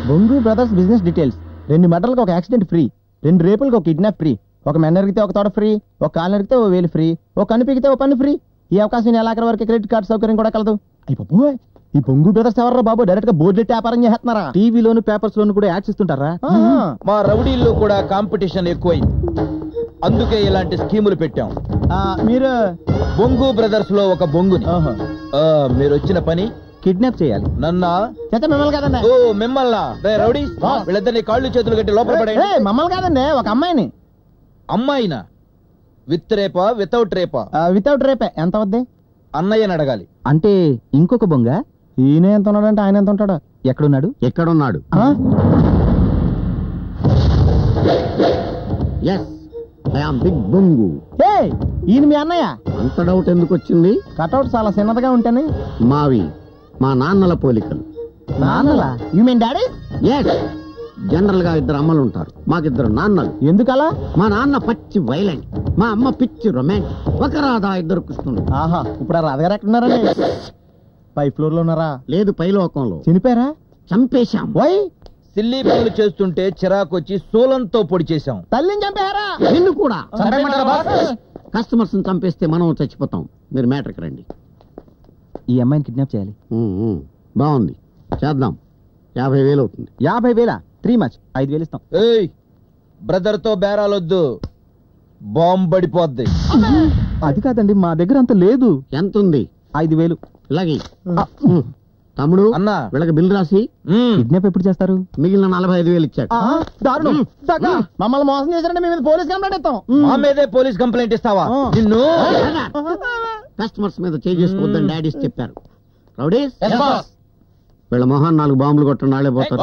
బొంగు brothers business details. 2 మర్డర్లకు ఒక accident free, 2 రేపులకు ఒక కిడ్నాప్ ఫ్రీ, ఒక మెడ నరిగితే ఒక తోడ ఫ్రీ, ఒక కాలు నరిగితే ఓ వేలు ఫ్రీ, ఒక కన్ను పీకితే ఓ పన్ను ఫ్రీ. ఈ అవకాశం నెలాఖరు వరకు క్రెడిట్ కార్డ్ సౌకర్యం కూడా కలదు. అయిపోయి ఈ బొంగు బ్రదర్స్ ఎవర్రా బాబు, డైరెక్ట్ గా బోర్డు పెట్టి వ్యాపారం చేస్తున్నారా? టీవీలోను పేపర్స్ లోను కూడా యాడ్స్ ఇస్తుంటారా? మా రౌడీల్లో కూడా కాంపిటీషన్ ఎక్కువైంది, అందుకే ఇలాంటి స్కీములు పెట్టాం. మీరు బొంగు బ్రదర్స్ లో ఒక బొంగుని. మీరు వచ్చిన పని కిడ్నాప్ చేయాలి. నన్నా? మిమ్మల్ని కాదండి. ఓ మిమ్మల్నా? రౌడీ వీళ్ళిద్దరిని కాళ్ళు చేతులు కట్టి లోపల పడే. మమ్మల్ని కాదండి, ఒక అమ్మాయిని. అమ్మాయినా? విత్ రేపా వితౌట్ రేపా? వితౌట్ రేపే. ఎంత వద్దే? అన్నయ్యని అడగాలి. అంటే ఇంకొక బొంగ? ఈయన ఎంత ఉన్నాడంటే ఆయన ఎంత ఉంటాడు? ఎక్కడున్నాడు? బిగ్ బొంగు. ఈయన మీ అన్నయ్య? అంత డౌట్ ఎందుకు వచ్చింది? కటౌట్ చాలా చిన్నదిగా ఉంటానే. మావి మా నాన్నల పోలికలు. నాన్నలా? You mean daddy? జనరల్ గా 2 అమ్మలు ఉంటారు, మాకిద్దరు నాన్నలు. ఎందుకలా? మా నాన్న పచ్చి వైలెంట్, మా అమ్మ పిచ్చి రొమాంటిక్. ఒక రాధా, 2 కృష్ణులు. ఆహా, ఇప్పుడు ఆ రాధగారు ఎక్కడున్నారండి? పై ఫ్లోర్ లో ఉన్నారా? లేదు, పై లోకంలో. చనిపోయారా? చంపేశాం. వై? సిల్లీ పనులు చేస్తుంటే చిరాకొచ్చి సోలంతో పొడి చేశాం. తల్లిని చంపారా? నిన్ను కూడా. కస్టమర్స్ చంపేస్తే మనం చచ్చిపోతాం. మీరు మ్యాటర్కి రండి. ఈ అమ్మాయిని కిడ్నాప్ చేయాలి. బాగుంది, చేద్దాం. 50,000 అవుతుంది. 50,000? 3 మచ్. 5,000 ఇస్తాం. ఏయ్, బ్రదర్ తో బేరాలొద్దు, బాంబు పడిపోద్ది. అది కాదండి, మా దగ్గర అంత లేదు. ఎంత ఉంది? 5,000. ఇలాగే. తమ్ముడు అన్నా, వీళ్ళకి బిల్ రాసి. కిడ్నాప్ ఎప్పుడు చేస్తారు? మిగిలిన 45,000 ఇచ్చాడు. దారుణం. మమ్మల్ని మోసం చేశారంటే మేము పోలీస్ కంప్లైంట్ ఇస్తాం. మా మీదే పోలీస్ కంప్లైంట్ ఇస్తావా? నిన్ను. కస్టమర్స్ మీద చేసుకోవద్దని డాడీస్ చెప్పారు. రౌడీస్, వీళ్ళ మొహాన్ 4 బాంబులు కొట్టండి, నాళ్లే పోతారు.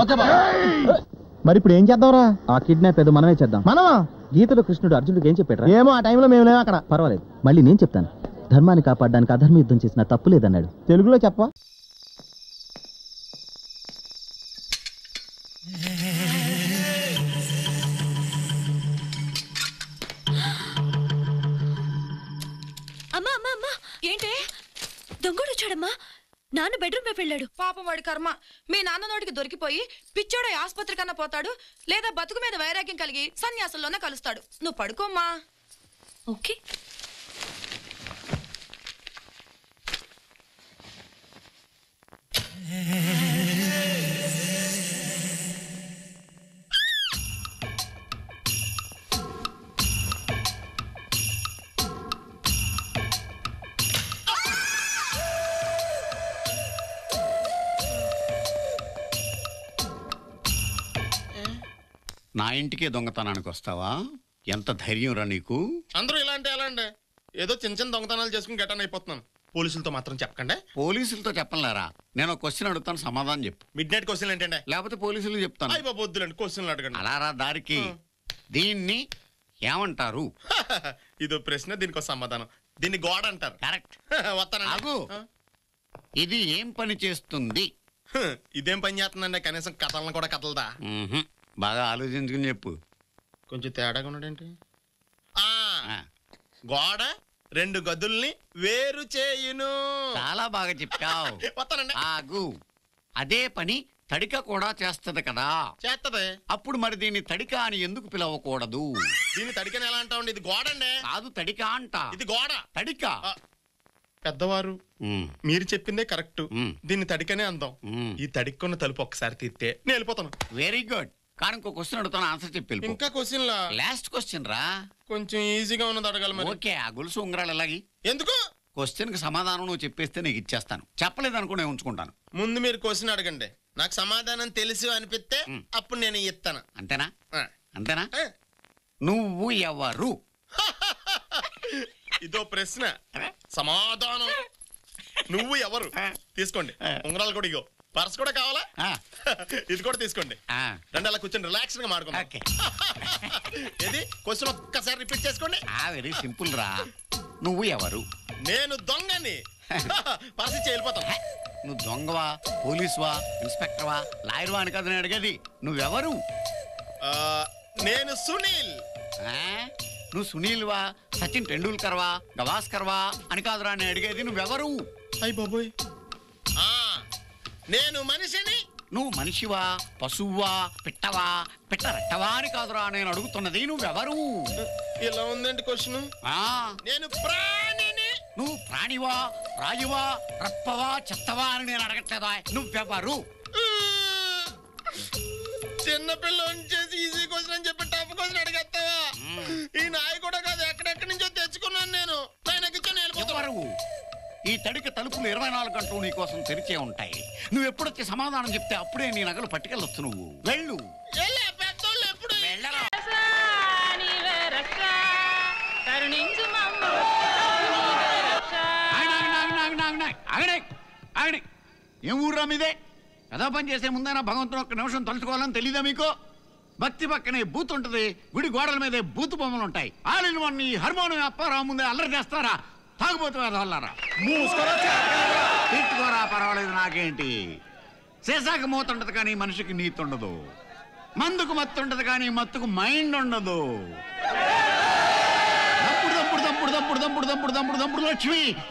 మరి ఇప్పుడు ఏం చేద్దాంరా? ఆ కిడ్నాప్ ఏదో మనమే చేద్దాం. మనమా? గీతలో కృష్ణుడు అర్జునుడికి ఏం చెప్పాడు? ఏమో, ఆ టైంలో మేము లేము అక్కడ. పర్వాలేదు, మళ్ళీ నేను చెప్తాను. ధర్మాన్ని కాపాడడానికి అధర్మ యుద్ధం చేసిన తప్పు లేదన్నాడు. తెలుగులో చెప్ప. అమ్మా అమ్మా అమ్మా, ఏంటే? దొంగడు వచ్చాడమ్మా. నాన్న బెడ్రూమ్ వైపు వెళ్ళాడు. పాపం వాడి కర్మ. మీ నాన్న నోటికి దొరికిపోయి పిచ్చోడే ఆసుపత్రి కన్నా పోతాడు, లేదా బతుకు మీద వైరాగ్యం కలిగి సన్యాసంలోనే కలుస్తాడు. నువ్వు పడుకోమ్మా. ఓకే. నా ఇంటికే దొంగతనానికి వస్తావా? ఎంత ధైర్యం రా నీకు? అందరూ ఇలాంటి ఎలా అండి, ఏదో చిన్న చిన్న దొంగతనాలు చేసుకుని గెటాన్ అయిపోతున్నాను. పోలీసులతో మాత్రం చెప్పకండి. పోలీసులతో చెప్పలేరా? నేను క్వశ్చన్ అడుగుతాను, సమాధానం చెప్పు. మిడ్ నైట్ క్వశ్చన్ ఏంటండి? లేకపోతే పోలీసులు చెప్తాను. అయిపోద్దులండి, క్వశ్చన్లు అడగండి. అలా రా దారికి. దీన్ని ఏమంటారు? ఇదో ప్రశ్న, దీనికి సమాధానం. దీన్ని గోడ అంటారు. కరెక్ట్. వస్తాను. ఇది ఏం పని చేస్తుంది? ఇదేం పని చేస్తుందండి? కనీసం కథలను కూడా కథలదా? బాగా ఆలోచించుకుని చెప్పు. కొంచెం తేడాగా ఉన్నాడేంటి? గోడ 2 గదుల్ని వేరు చేయును. చాలా బాగా చెప్పావు. వస్తానండి. ఆగు. అదే పని తడిక కూడా చేస్తది కదా? చేస్తది. అప్పుడు మరి దీన్ని తడిక అని ఎందుకు పిలవకూడదు? దీన్ని తడికని ఎలా అంటామండి? ఇది గోడ అండి. కాదు, తడిక అంట. ఇది గోడ. తడిక. పెద్దవారు మీరు చెప్పిందే కరెక్ట్. దీన్ని తడికనే అందాం. ఈ తడిక్కున్న తలుపు ఒకసారి తీస్తే నేను వెళ్ళిపోతాను. Very good. కానీ ఇంకో క్వశ్చన్ అడుగుతాను, ఆన్సర్ చెప్పి. ఇంకా క్వశ్చన్ లా? లాస్ట్ క్వశ్చన్ రా. కొంచెం ఈజీగా ఉన్నది అడగాలి. ఓకే. ఆ గొలుసు ఉంగరాలు ఎలాగి? ఎందుకు? క్వశ్చన్ కి సమాధానం నువ్వు చెప్పేస్తే నీకు ఇచ్చేస్తాను, చెప్పలేదనుకో నేను ఉంచుకుంటాను. ముందు మీరు క్వశ్చన్ అడగండి, నాకు సమాధానం తెలుసు అనిపిస్తే అప్పుడు నేను ఇస్తాను. అంతేనా? అంతేనా? నువ్వు ఎవరు? ఇదో ప్రశ్న, సమాధానం నువ్వు ఎవరు? తీసుకోండి. ఉంగరాలు కూడా ఇగో. పర్స్ కూడా కావాలా? ఇది కూడా తీసుకోండి. రండి, అలా కూర్చొని రిలాక్స్ గా మాట్లాడుకుందాం. ఇది క్వశ్చన్ ఒక్కసారి రిపీట్ చేసుకోండి. వెరీ సింపుల్ రా. నువ్వు ఎవరు? నేను దొంగని. పర్స్ ఇచ్చి వెళ్ళిపోతాం. నువ్వు దొంగవా, పోలీసువా, ఇన్స్పెక్టర్వా, లాయర్వా అని కదా నేను అడిగేది. నువ్వెవరు? నేను సునీల్. నువ్వు సునీల్వా, సచిన్ టెండూల్కర్వా, గవాస్కర్వా అని కాదురా నేను అడిగేది. నువ్వెవరు? అయ్య బాబోయ్, నేను మనిషిని నువ్వు మనిషివా, పశువువా, పిట్టవా, పిట్టరెట్టవా అని కాదురా నేను అడుగుతున్నది. నువ్వెవరు? ఇలా ఉందండి క్వశ్చన్. నేను ప్రాణిని. నువ్వు ప్రాణివా, రాయువా, రప్పవా, చెత్తవా అని నేను అడగట్లేదా. నువ్వెవరు? చిన్నపిల్లని చేసి ఈజీ క్వశ్చన్ అని చెప్పి టఫ్ క్వశ్చన్ అడిగేస్తావా? ఈ నాయ కూడా కాదు, ఎక్కడెక్కడి నుంచో తెచ్చుకున్నాను నేను. ఎవరు? ఈ తడిక తలుపులు 24 గంటలు నీ కోసం తెరిచే ఉంటాయి. నువ్వు ఎప్పుడొచ్చి సమాధానం చెప్తే అప్పుడే నీ నగలు పట్టుకెళ్ళొచ్చు. నువ్వు వెళ్ళు. వెళ్ళరా. ఏం ఊర్రా మీదే? కథా పని చేసే ముందైనా భగవంతుడు ఒక్క నిమిషం తలుచుకోవాలని తెలీదా మీకు? భక్తి పక్కనే బూత్ ఉంటుంది, గుడి గోడల మీదే బూత్ బొమ్మలు ఉంటాయి. ఆలిన హార్మోనియం అప్పారావు ముందే అల్లరి చేస్తారా? తాగుబోతు వాళ్ళారా? తిట్టుకోరా, పర్వాలేదు, నాకేంటి. చేసాక మూతుంటది కానీ మనిషికి నీతి ఉండదు. మందుకు మత్తు ఉంటది కానీ మత్తుకు మైండ్ ఉండదు.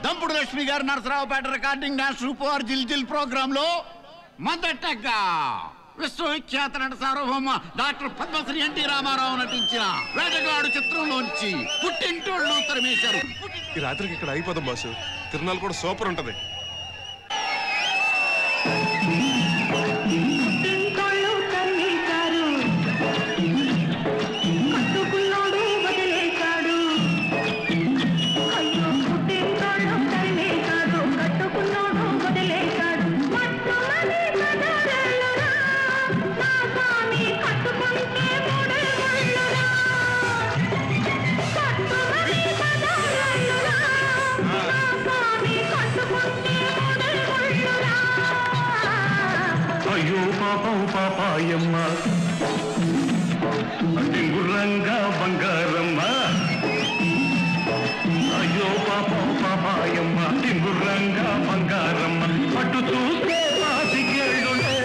దంపుడు లక్ష్మి గారు నరసరావుపేట రికార్డింగ్ డాన్స్ సూపర్ జిల్ ప్రోగ్రామ్ లో మొదటగా విశ్వవిఖ్యాత నట సార్వభౌమ డాక్టర్ పద్మశ్రీ ఎన్టీ రామారావు నటించిన వేటగాడు చిత్రంలోంచి పుట్టింటోళ్ళు తరిమేశారు. ఈ రాత్రికి ఇక్కడ అయిపోదాం బాసు. తిరునాళ్ళు కూడా సూపర్ ఉంటది. పాపాయమ్మ టింగురంగా బంగారమ్మ, అయ్యో పాపం పాపాయమ్మ టింగురంగా బంగారమ్మ, పట్టు చూస్తే పాతికేళ్ళుండే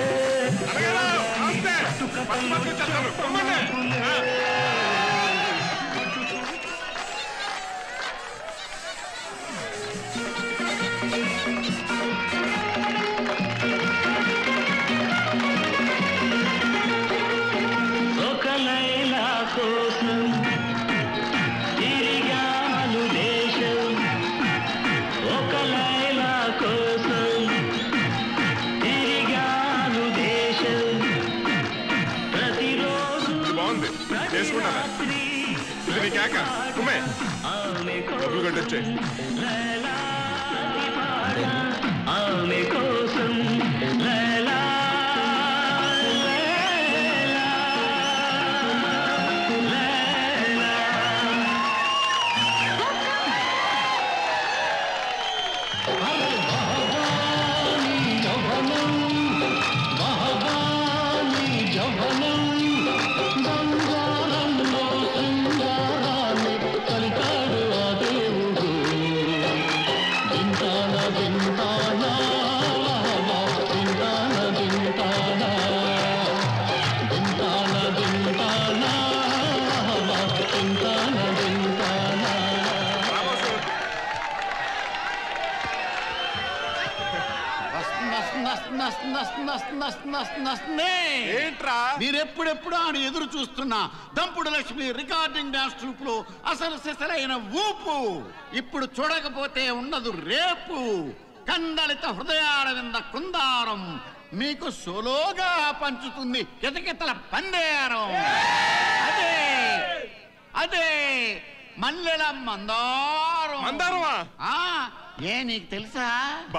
ఆమె కోసం మీరెప్పుడెప్పుడు అని ఎదురు చూస్తున్నా దంపుడు లక్ష్మి రికార్డింగ్ డాన్స్ ట్రూప్ లో అసలు సిసలైన ఊపు ఇప్పుడు చూడకపోతే ఉండదు రేపు. కందళిత హృదయాల వింద కుందారం మీకు సోలోగా పంచుతుంది కితకితల పందేరం. అదే అదే మల్లెల మందారం. మందారమా? ఏ నీకు తెలుసా?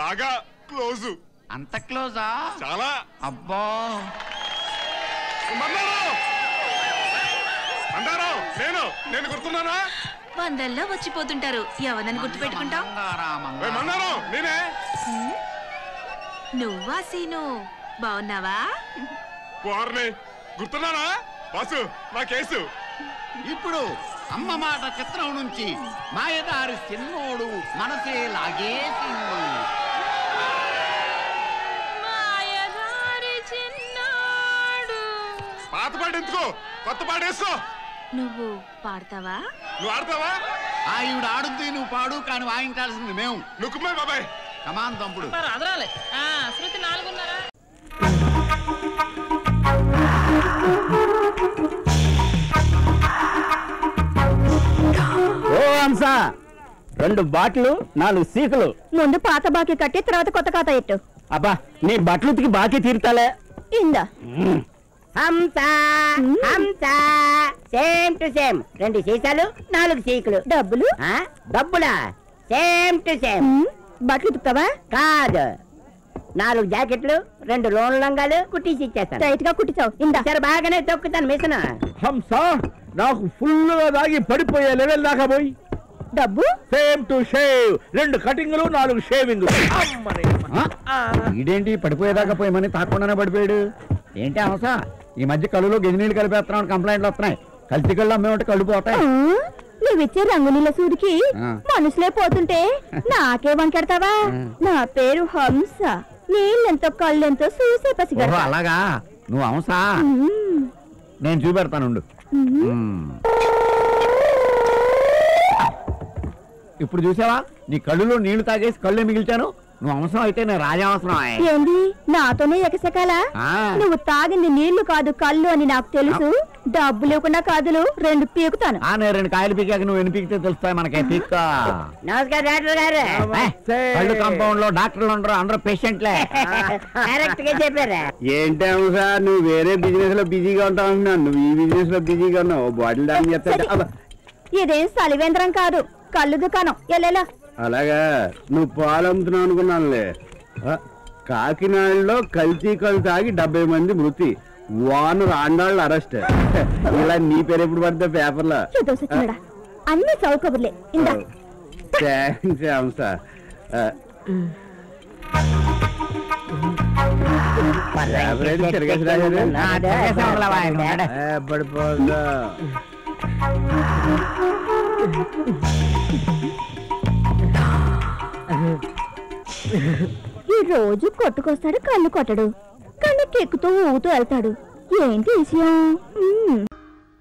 బాగా క్లోజు. అంత క్లోజా? చాలా. అబ్బా నేను గుర్తున్నానా? వందల్లో వచ్చిపోతుంటారు, ఎవరిని గుర్తు పెట్టుకుంటావు? నేనే. నువ్వా సీను? బాగున్నావా? గుర్తున్నానా బాసు? నా కేసు. ఇప్పుడు అమ్మ మాట చిత్రం నుంచి మాయదారి సిన్నోడు మనసే లాగేసిండు. పాత పాట ఎందుకో, కొత్త పాట వేసుకో. నువ్వు పాడతావా? నువ్వు ఆడతావా? ఈవిడ ఆడుద్ది, నువ్వు పాడు, కానీ వాయించాల్సింది మేము. నువ్వు బాబాయ్ కమాన్ తమ్ముడు. శృతి 4:30. 2 బాటిల్ 4 సీకులు. ముందు పాత బాకీ కట్టి తర్వాత కొత్త ఖాతా ఎట్టు. అబ్బా నీ బట్టలు ఉతికి బాకీ తీరుతాలే. ఇందా Hamsa Hamsa same to same 2 సీసాలు 4 సీకులు. డబ్బులు? డబ్బులా? Same to same. బట్టలు ఉతుకుతావా? కాదు, 4 జాకెట్లు 2 లోన్ లంగాలు కుట్టించి ఇచ్చేస్తాను. టైట్ గా కుట్టించావు. ఇందా సరే బాగానే తొక్కుతాను మిషన్. హంస నాకు ఫుల్ గా దాగి పడిపోయే లెవెల్ దాకా పోయి. డబ్బు? Same to shave 2 కటింగ్లు 4 shaving. ఇదేంటి పడిపోయేదాకా పోయమని తాకుండానే పడిపోయాడు ఏంటి హంస? ఈ మధ్య కళ్ళులో గెజినీళ్ళు కలిపేస్తున్నావు కంప్లైంట్లు వస్తున్నాయి. కల్తీ కళ్ళు అమ్మేమంటే కళ్ళు పోతాయి. నువ్విచ్చే రంగు నీళ్ళ సూదికి మనుషులే పోతుంటే నాకే వంకెడతావా? నా పేరు హంస. నీళ్ళెంతో కళ్ళెంతో చూసే పసిగా. అలాగా? నువ్వు హంస? నేను చూపెడతాను. ఇప్పుడు చూసావా నీ కళ్ళులో నీళ్లు తాగేసి కళ్ళే మిగిల్చాను. నువ్వు అవసరం అయితే నేను రాజావసరం. ఏంది నాతోనే ఎకసకాలా? నువ్వు తాగింది నీళ్లు కాదు కళ్ళు అని నాకు తెలుసు. డబ్బు లేకుండా కాదులు 2 పీకుతాను. నేను 2 కాయలు పీకాక నువ్వు ఎన్ని పీకితే తెలుస్తాయి మనకి. పీక్క. నమస్కారం డాక్టర్ గారు. కళ్ళు కాంపౌండ్ లో డాక్టర్లు ఉండరు, అందరూ పేషెంట్లే. కరెక్ట్ గా చెప్పారా? ఏంటి సార్ నువ్వు వేరే బిజినెస్ లో బిజీగా ఉంటావు, నువ్వు ఈ బిజినెస్ లో బిజీగా ఉన్నావు. బాటిల్ డాన్స్ చేస్తా. ఇదేం సలివేంద్రం కాదు, కళ్ళు దుకాణం. ఎల్లేలా. అలాగా? నువ్వు పాలు అమ్ముతున్నావు అనుకున్నానులే. కాకినాడలో కల్తీ కళ్ళు తాగి 70 మంది మృతి, వానర్ ఆండాళ్ళు అరెస్ట్. ఇలా నీ పేరు ఎప్పుడు పడితే పేపర్లో. అన్ని చౌకబుర్లే. థ్యాంక్స్ హంస. పడిపోదా ఈ రోజు కొట్టుకొస్తాడు, కళ్ళు కొట్టడు, కళ్ళకి ఎక్కుతూ ఊగుతూ వెళ్తాడు. ఏంటి విషయం?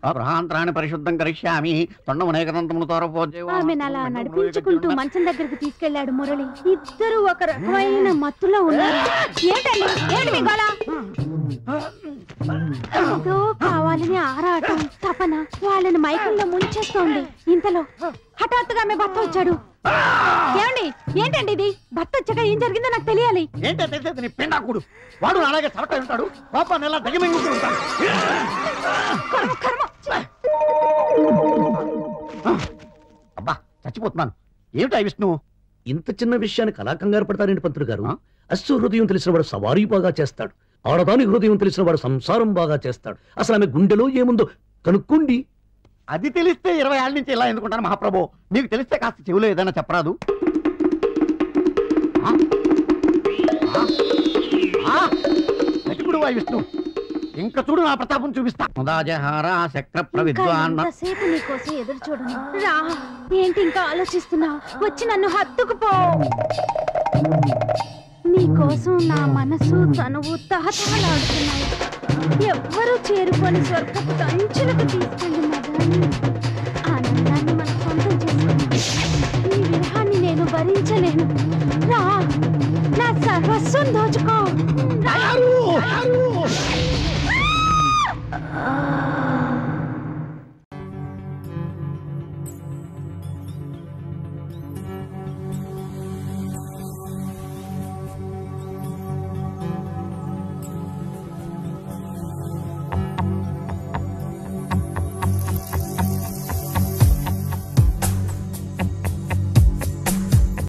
అబ్రహాంతరాన్ని పరిశుద్ధం కరిష్యామి తొండమునేకదంతమును తోరపోతే. ఆమెను అలా నడిపించుకుంటూ మంచం దగ్గరికి తీసుకెళ్లాడు మురళి. ఇద్దరు ఒక రకమైన మత్తులో ఉన్నారు. ఏదో కావాలని ఆరాటం తపన వాళ్ళని మైకంలో ముంచేస్తోంది. ఇంతలో హఠాత్తుగా ఆమె భర్త వచ్చాడు. ఏమండి ఏంటండి ఇది? భర్త వచ్చాక ఏం జరిగిందో నాకు తెలియాలి. ఏంటో తెలిసేది నీ పిండాకుడు. వాడు అలాగే చవట ఉంటాడు, పాపాన్ని ఎలా దగమింగుతూ ఉంటాడు. అబ్బా చచ్చిపోతున్నాను. ఏమిటా విష్ణు? ఇంత చిన్న విషయానికి అలా కంగారు పడతారేంటి పంతులు గారు? అశ్వ హృదయం తెలిసిన వాడు సవారీ బాగా చేస్తాడు, ఆడదాని హృదయం తెలిసిన వాడు సంసారం బాగా చేస్తాడు. అసలు ఆమె గుండెలో ఏముందో కనుక్కోండి. అది తెలిస్తే 20 ఏళ్ళ నుంచి ఇలా ఎందుకుంటాను మహాప్రభు? నీకు తెలిస్తే కాస్త చెవులో ఏదైనా చెప్పరాదు? వెతుకుడు విష్ణు, ఇంకా చూడు నా ప్రతాపం చూపిస్తా. సేపు నీకోసం ఎదురు చూడను రా. ఏంటి ఇంకా ఆలోచిస్తున్నావు? వచ్చి నన్ను హత్తుకుపో. నీకోసం నా మనసు తనువు తహతహలాడుతున్నాయి. ఎవ్వరూ చేరుకొని స్వర్గపు కంచులకు తీసుకెళ్ళి మదన్ ఆనందాన్ని మనం సొంతం చేసుకోండి. ఈ విరహాన్ని నేను భరించలేను. రా, నా సర్వస్వం దోచుకో.